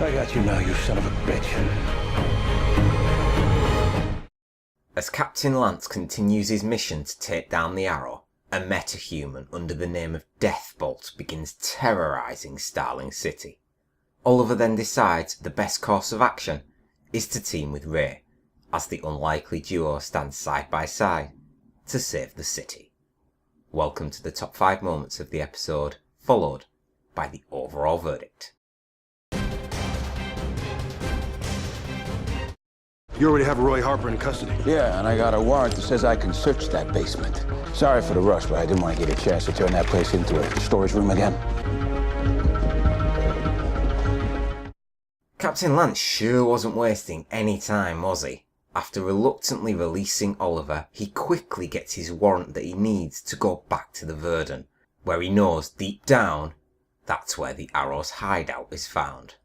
I got you now, you son of a bitch. As Captain Lance continues his mission to take down the Arrow, a metahuman under the name of Deathbolt begins terrorising Starling City. Oliver then decides the best course of action is to team with Ray, as the unlikely duo stand side by side to save the city. Welcome to the top 5 moments of the episode, followed by the overall verdict. You already have Roy Harper in custody. Yeah, and I got a warrant that says I can search that basement. Sorry for the rush, but I didn't want to get a chance to turn that place into a storage room again. Captain Lance sure wasn't wasting any time, was he? After reluctantly releasing Oliver, he quickly gets his warrant that he needs to go back to the Verdun, where he knows deep down that's where the Arrow's hideout is found.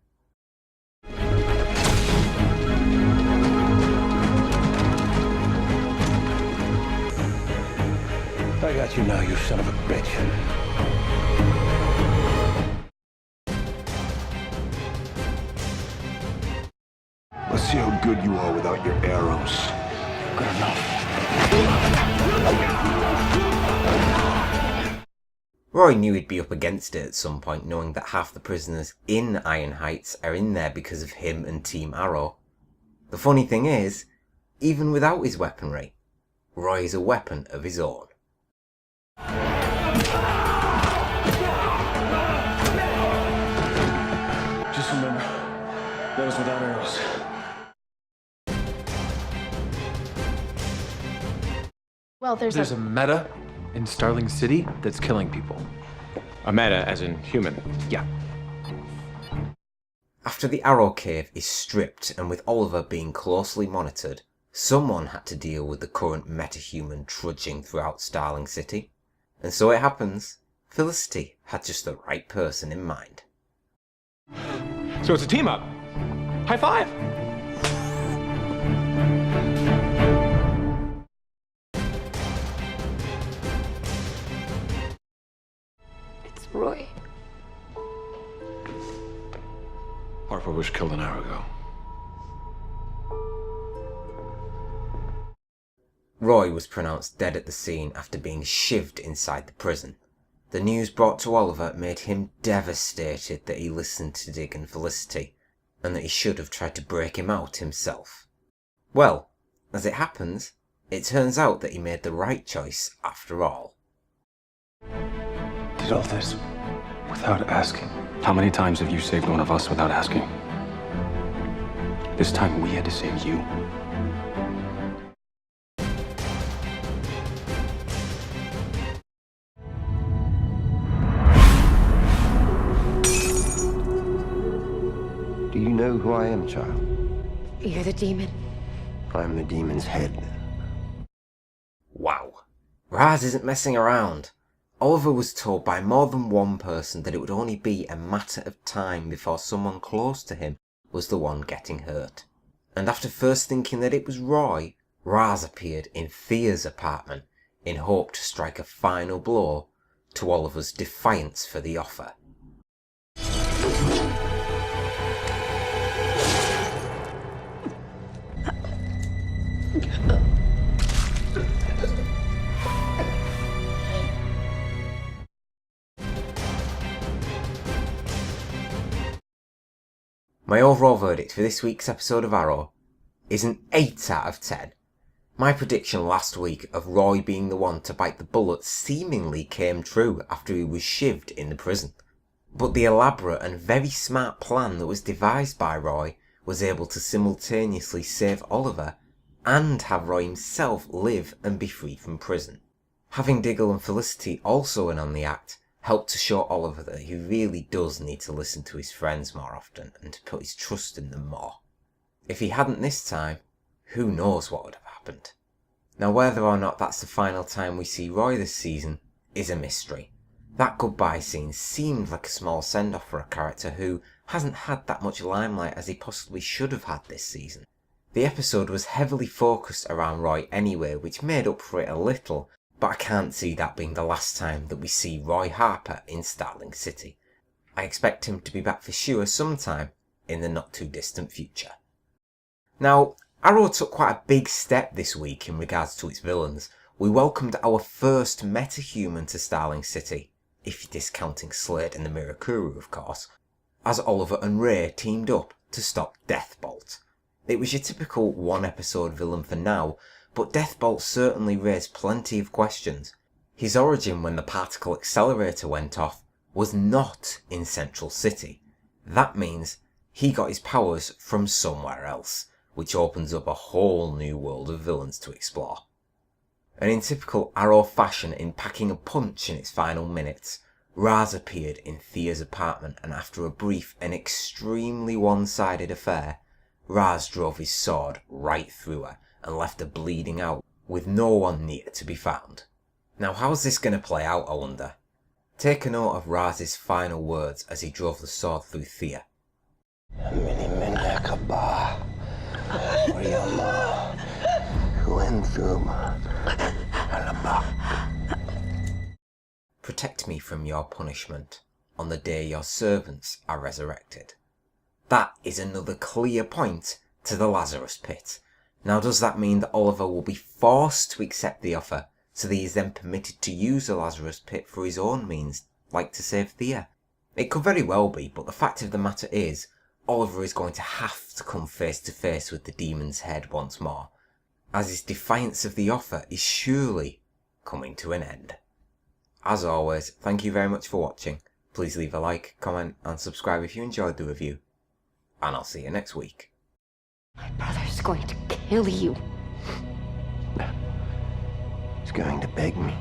I got you now, you son of a bitch. Let's see how good you are without your arrows. Good enough. Roy knew he'd be up against it at some point, knowing that half the prisoners in Iron Heights are in there because of him and Team Arrow. The funny thing is, even without his weaponry, Roy is a weapon of his own. Just remember, those without arrows. Well, there's a meta in Starling City that's killing people. A meta as in human. Yeah. After the Arrow Cave is stripped and with Oliver being closely monitored, someone had to deal with the current metahuman trudging throughout Starling City. And so it happens, Felicity had just the right person in mind. So it's a team up. High five! It's Roy. Harper was killed an hour ago. Roy was pronounced dead at the scene after being shivved inside the prison. The news brought to Oliver made him devastated that he listened to Dig and Felicity, and that he should have tried to break him out himself. Well, as it happens, it turns out that he made the right choice after all. Did all this without asking. How many times have you saved one of us without asking? This time we had to save you. Do you know who I am, child? You're the demon. I'm the demon's head. Wow. Raz isn't messing around. Oliver was told by more than one person that it would only be a matter of time before someone close to him was the one getting hurt. And after first thinking that it was Roy, Raz appeared in Thea's apartment in hope to strike a final blow to Oliver's defiance for the offer. My overall verdict for this week's episode of Arrow is an 8 out of 10. My prediction last week of Roy being the one to bite the bullet seemingly came true after he was shivved in the prison. But the elaborate and very smart plan that was devised by Roy was able to simultaneously save Oliver and have Roy himself live and be freed from prison. Having Diggle and Felicity also in on the act helped to show Oliver that he really does need to listen to his friends more often and to put his trust in them more. If he hadn't this time, who knows what would have happened. Now whether or not that's the final time we see Roy this season is a mystery. That goodbye scene seemed like a small send-off for a character who hasn't had that much limelight as he possibly should have had this season. The episode was heavily focused around Roy anyway, which made up for it a little, but I can't see that being the last time that we see Roy Harper in Starling City. I expect him to be back for sure sometime, in the not too distant future. Now, Arrow took quite a big step this week in regards to its villains. We welcomed our first meta-human to Starling City, if you're discounting Slade and the Mirakuru of course, as Oliver and Ray teamed up to stop Deathbolt. It was your typical one-episode villain for now, but Deathbolt certainly raised plenty of questions. His origin when the particle accelerator went off was not in Central City. That means he got his powers from somewhere else, which opens up a whole new world of villains to explore. And in typical Arrow fashion, in packing a punch in its final minutes, Raz appeared in Thea's apartment, and after a brief and extremely one-sided affair, Raz drove his sword right through her and left her bleeding out with no one near to be found. Now how's this going to play out, I wonder? Take a note of Raz's final words as he drove the sword through Thea. Protect me from your punishment on the day your servants are resurrected. That is another clear point to the Lazarus Pit. Now does that mean that Oliver will be forced to accept the offer, so that he is then permitted to use the Lazarus Pit for his own means, like to save Thea? It could very well be, but the fact of the matter is, Oliver is going to have to come face to face with the demon's head once more, as his defiance of the offer is surely coming to an end. As always, thank you very much for watching. Please leave a like, comment and subscribe if you enjoyed the review. And I'll see you next week. My brother's going to kill you. He's going to beg me.